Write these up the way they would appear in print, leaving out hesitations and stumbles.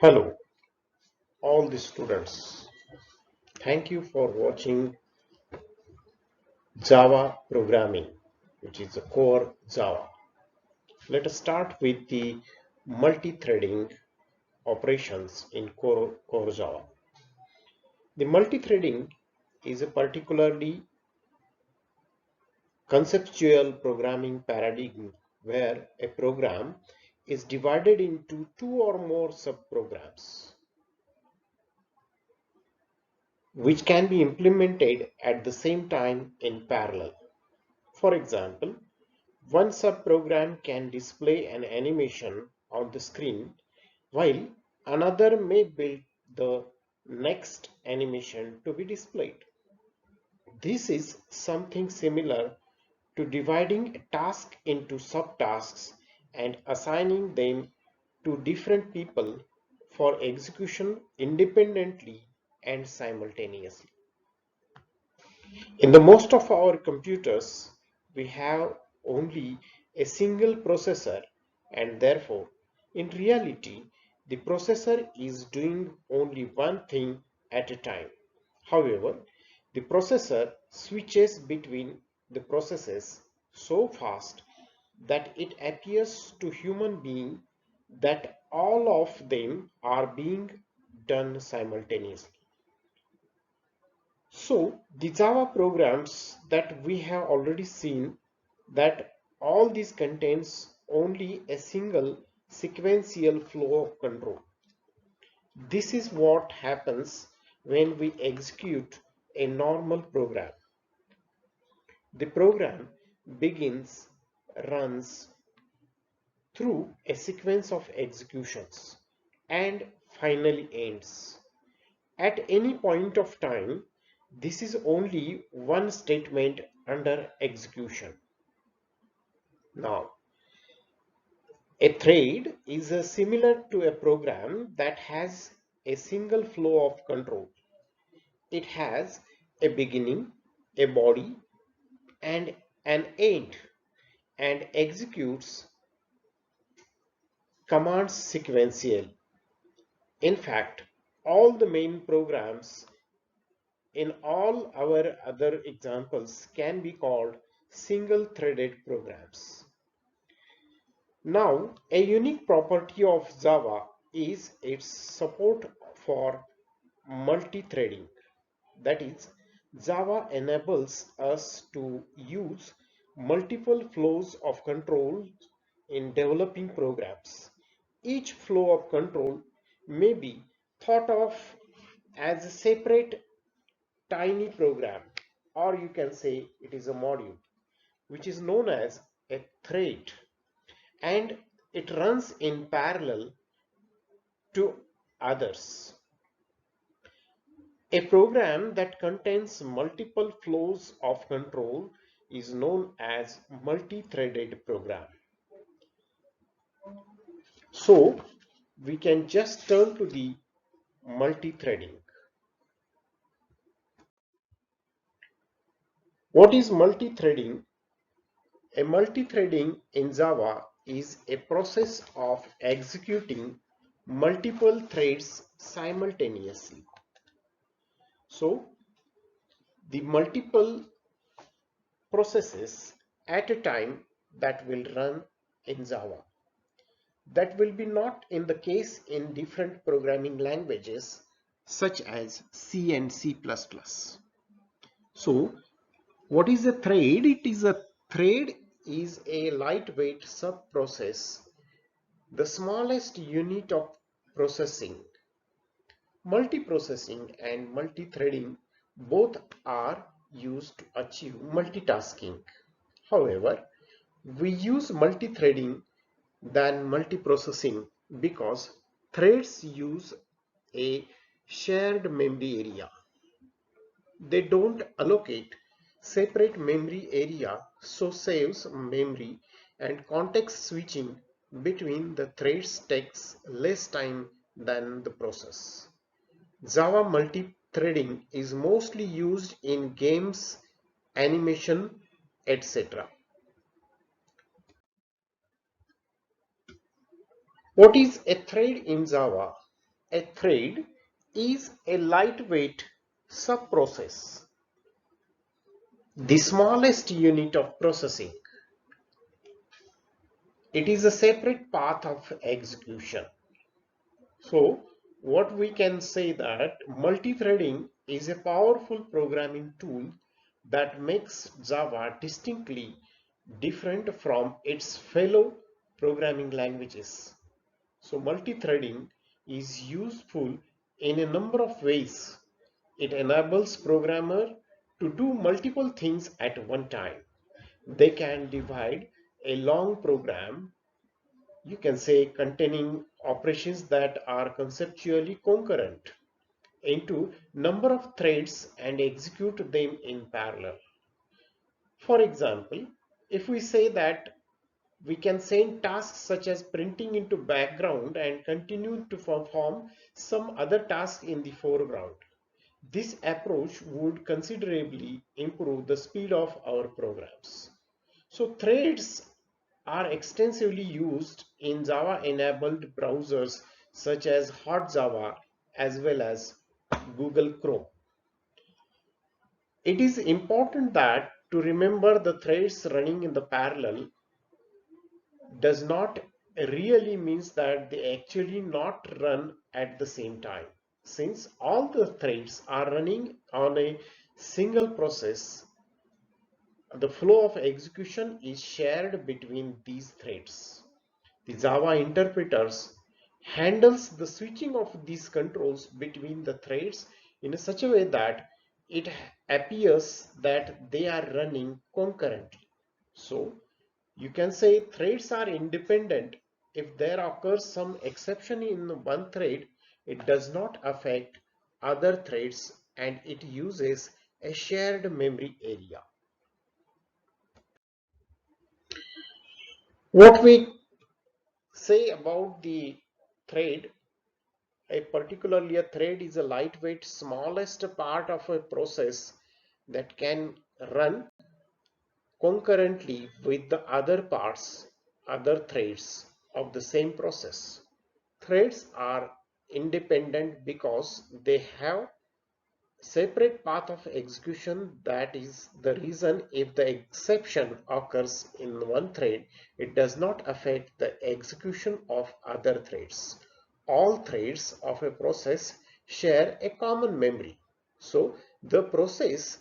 Hello, all the students. Thank you for watching Java programming, which is the core Java. Let us start with the multi-threading operations in core Java. The multi-threading is a particularly conceptual programming paradigm where a program is divided into two or more subprograms, which can be implemented at the same time in parallel. For example, one subprogram can display an animation on the screen while another may build the next animation to be displayed. This is something similar to dividing a task into subtasks and assigning them to different people for execution independently and simultaneously. In the most of our computers, we have only a single processor, and therefore, in reality, the processor is doing only one thing at a time. However, the processor switches between the processes so fast that it appears to human being that all of them are being done simultaneously. So the Java programs that we have already seen, that all this contains only a single sequential flow of control. This is what happens when we execute a normal program. The program begins, runs through a sequence of executions and finally ends. At any point of time, this is only one statement under execution. Now, a thread is similar to a program that has a single flow of control. It has a beginning, a body, and an end, and executes commands sequentially. In fact, all the main programs in all our other examples can be called single-threaded programs. Now, a unique property of Java is its support for multi-threading. That is, Java enables us to use multiple flows of control in developing programs. Each flow of control may be thought of as a separate tiny program, or you can say it is a module, which is known as a thread, and it runs in parallel to others. A program that contains multiple flows of control is known as multi-threaded program. So we can just turn to the multi-threading. What is multi-threading? A multi-threading in Java is a process of executing multiple threads simultaneously. So the multiple processes at a time that will run in Java. That will be not in the case in different programming languages such as C and C++. So what is a thread? It is a thread is a lightweight sub-process, the smallest unit of processing. Multiprocessing and multithreading both are used to achieve multitasking. However, we use multithreading than multiprocessing because threads use a shared memory area. They don't allocate separate memory area, so saves memory, and context switching between the threads takes less time than the process. Java multithreading is mostly used in games, animation, etc. What is a thread in Java? A thread is a lightweight subprocess, the smallest unit of processing. It is a separate path of execution. So, what we can say that multithreading is a powerful programming tool that makes Java distinctly different from its fellow programming languages. So, multithreading is useful in a number of ways. It enables programmer to do multiple things at one time. They can divide a long program, you can say containing operations that are conceptually concurrent, into number of threads and execute them in parallel. For example, if we say that we can send tasks such as printing into background and continue to perform some other task in the foreground. This approach would considerably improve the speed of our programs. So threads are extensively used in Java-enabled browsers such as Hot Java as well as Google Chrome. It is important that to remember the threads running in the parallel does not really means that they actually not run at the same time. Since all the threads are running on a single process, the flow of execution is shared between these threads. The Java interpreters handles the switching of these controls between the threads in such a way that it appears that they are running concurrently. So you can say threads are independent. If there occurs some exception in one thread, it does not affect other threads and it uses a shared memory area. What we say about the thread, particularly a thread is a lightweight, smallest part of a process that can run concurrently with the other parts, other threads of the same process. Threads are independent because they have separate path of execution. That is the reason if the exception occurs in one thread, it does not affect the execution of other threads. All threads of a process share a common memory. So the process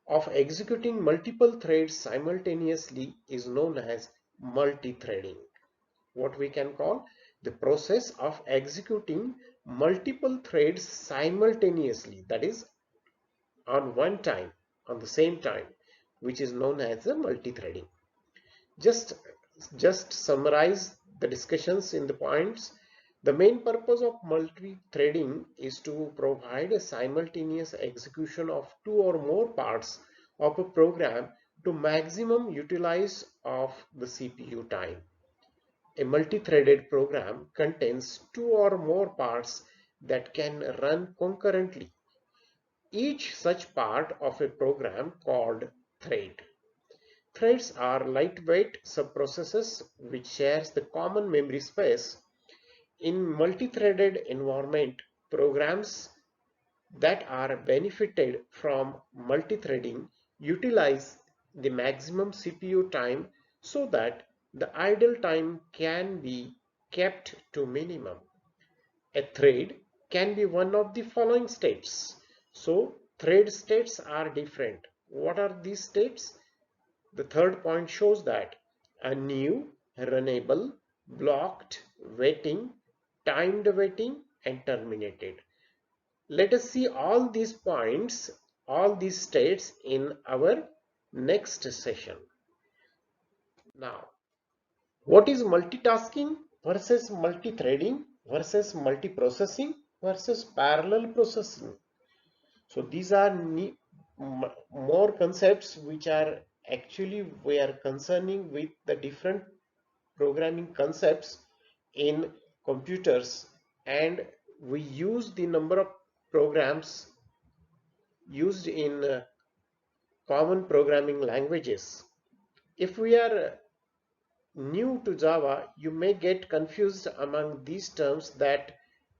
of executing multiple threads simultaneously is known as multithreading. What we can call the process of executing multiple threads simultaneously, that is on one time, on the same time, which is known as the multithreading. Just, just summarize the discussions in the points. The main purpose of multi-threading is to provide a simultaneous execution of two or more parts of a program to maximum utilize of the CPU time. A multi-threaded program contains two or more parts that can run concurrently. Each such part of a program called thread. Threads are lightweight subprocesses which shares the common memory space. In multi-threaded environment, programs that are benefited from multi-threading utilize the maximum CPU time so that the idle time can be kept to minimum. A thread can be one of the following states. So thread states are different. What are these states? The third point shows that a new, runnable, blocked, waiting, timed waiting, and terminated. Let us see all these points, all these states in our next session. Now, what is multitasking versus multi-threading versus multiprocessing versus parallel processing? So these are more concepts which are actually we are concerning with the different programming concepts in computers, and we use the number of programs used in common programming languages. If we are new to Java, you may get confused among these terms that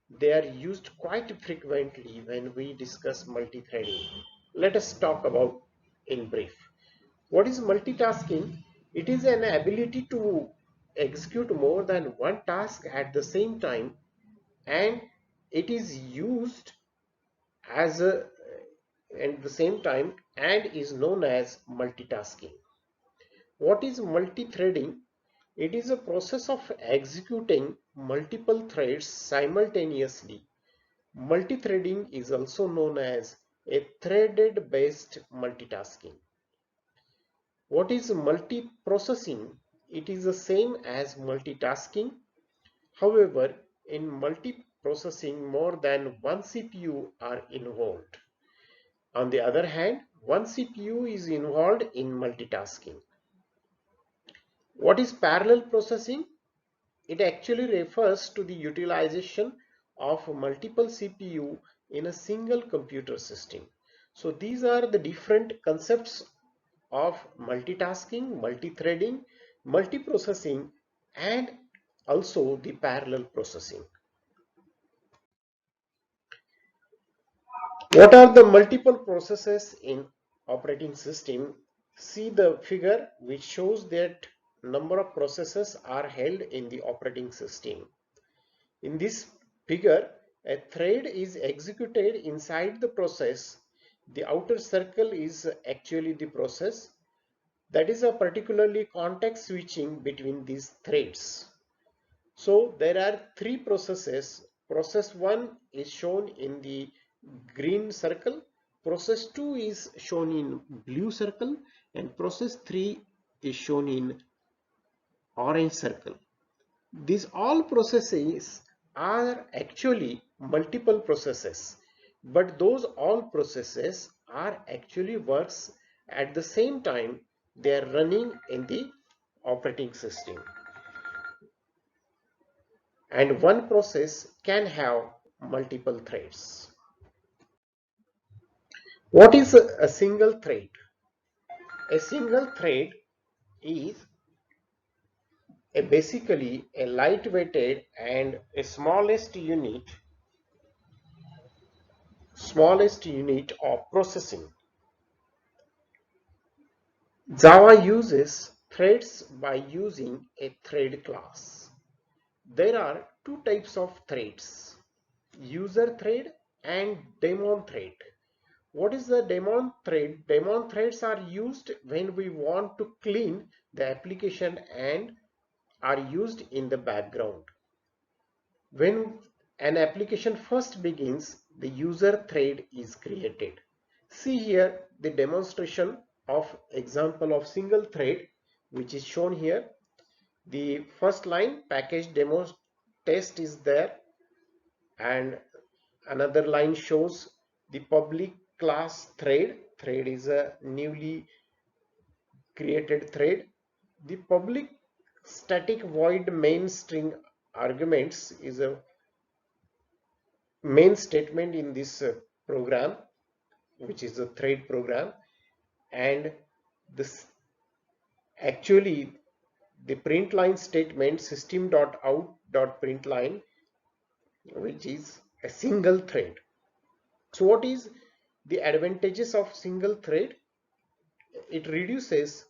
They are used quite frequently when we discuss multithreading. Let us talk about in brief. What is multitasking? It is an ability to execute more than one task at the same time, and it is used as a at the same time and is known as multitasking. What is multithreading? It is a process of executing multiple threads simultaneously. Multithreading is also known as a threaded based multitasking. What is multiprocessing? It is the same as multitasking. However, in multiprocessing, more than one CPU are involved. On the other hand, one CPU is involved in multitasking. What is parallel processing? It actually refers to the utilization of multiple CPU in a single computer system. So these are the different concepts of multitasking, multithreading, multiprocessing, and also the parallel processing. What are the multiple processes in operating system? See the figure which shows that number of processes are held in the operating system. In this figure, a thread is executed inside the process. The outer circle is actually the process. That is a particularly context switching between these threads. So there are three processes. Process 1 is shown in the green circle. Process 2 is shown in blue circle, and process 3 is shown in orange circle. These all processes are actually multiple processes, but those all processes are actually works at the same time they are running in the operating system. And one process can have multiple threads. What is a single thread? A single thread is basically a lightweighted and a smallest unit of processing. Java uses threads by using a thread class. There are two types of threads, user thread and daemon thread. What is the daemon thread? Daemon threads are used when we want to clean the application and are used in the background. When an application first begins, the user thread is created. See here the demonstration of example of single thread which is shown here. The first line package demo test is there, and another line shows the public class thread. Thread is a newly created thread. The public static void main string arguments is a main statement in this program, which is a thread program, and this actually the print line statement system.out.println, which is a single thread. So what is the advantages of single thread? It reduces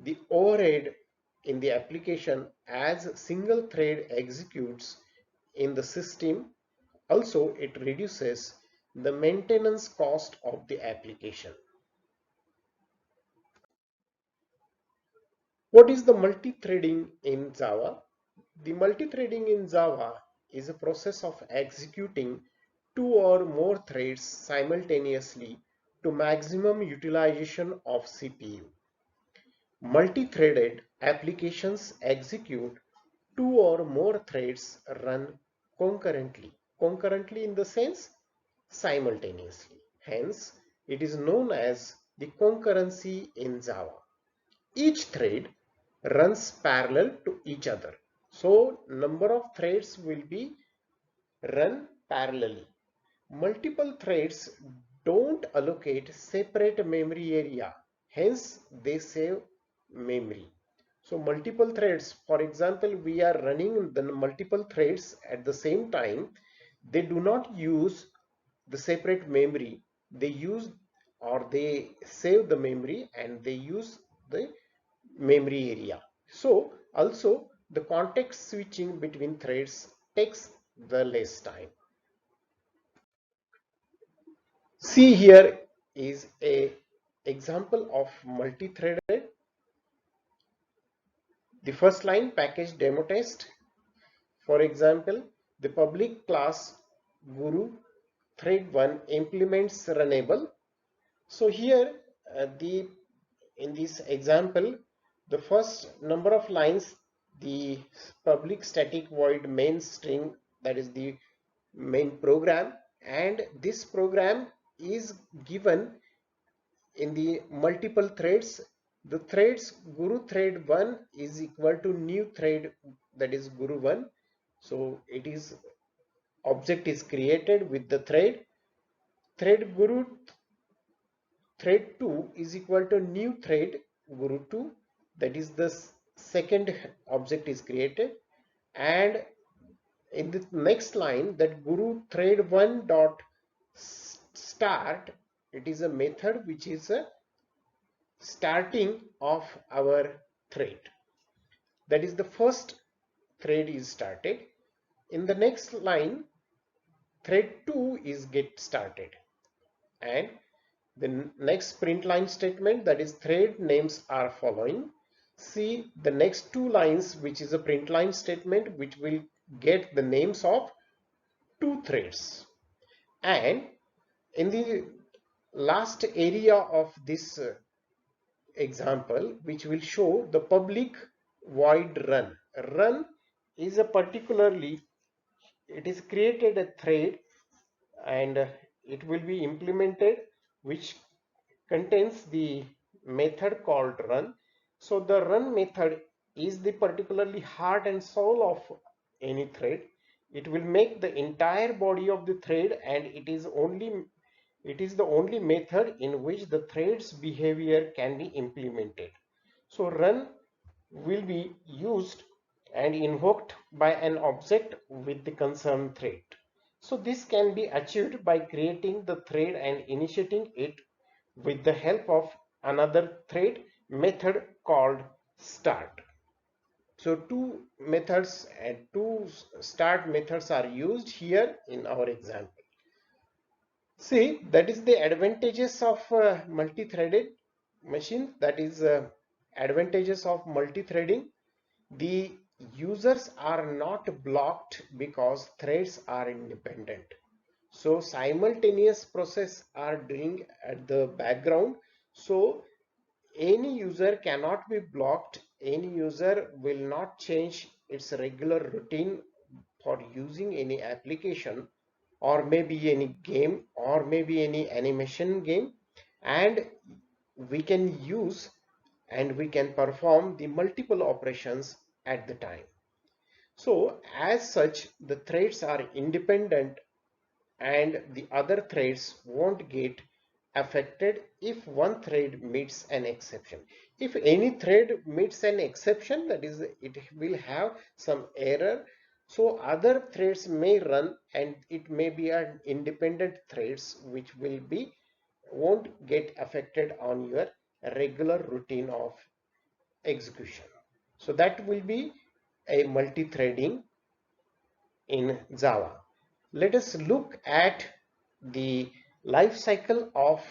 the overhead in the application as single thread executes in the system. Also, it reduces the maintenance cost of the application. What is the multithreading in Java? The multithreading in Java is a process of executing two or more threads simultaneously to maximum utilization of CPU. Multi-threaded applications execute two or more threads run concurrently. Concurrently in the sense simultaneously. Hence, it is known as the concurrency in Java. Each thread runs parallel to each other. So, number of threads will be run parallelly. Multiple threads don't allocate separate memory area, hence they save memory. So multiple threads, for example, we are running the multiple threads at the same time. they do not use the separate memory. They use or they save the memory and they use the memory area. So also the context switching between threads takes the less time. See, here is a example of multi-threaded. The first line, package demo test. For example, the public class guru thread 1 implements runnable. So here the in this example, the first number of lines, the public static void main string, that is the main program, and this program is given in the multiple threads. The threads guru thread 1 is equal to new thread, that is guru 1. So it is object is created with the thread guru thread 2 is equal to new thread guru 2, that is the second object is created. And in the next line, that guru thread 1 dot start, it is a method which is a starting of our thread, that is the first thread is started. In the next line, thread 2 is get started, and the next print line statement, that is thread names are following. See the next two lines, which is a print line statement which will get the names of two threads. And in the last area of this example, which will show the public void run. Run is a particularly, it is created a thread and it will be implemented, which contains the method called run. So the run method is the particularly heart and soul of any thread. It will make the entire body of the thread, and it is the only method in which the thread's behavior can be implemented. So run will be used and invoked by an object with the concerned thread. So this can be achieved by creating the thread and initiating it with the help of another thread method called start. So two methods and two start methods are used here in our example. See, that is the advantages of multi-threaded machine, that is advantages of multi-threading. The users are not blocked because threads are independent. So simultaneous process are doing at the background. So any user cannot be blocked. Any user will not change its regular routine for using any application, or maybe any game, or maybe any animation game, and we can use and we can perform the multiple operations at the time. So as such, the threads are independent and the other threads won't get affected if one thread meets an exception. If any thread meets an exception, that is, it will have some error, so other threads may run and it may be an independent threads which will be won't get affected on your regular routine of execution. So that will be a multi-threading in Java. Let us look at the life cycle of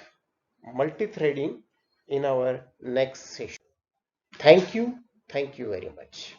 multi-threading in our next session. Thank you. Thank you very much.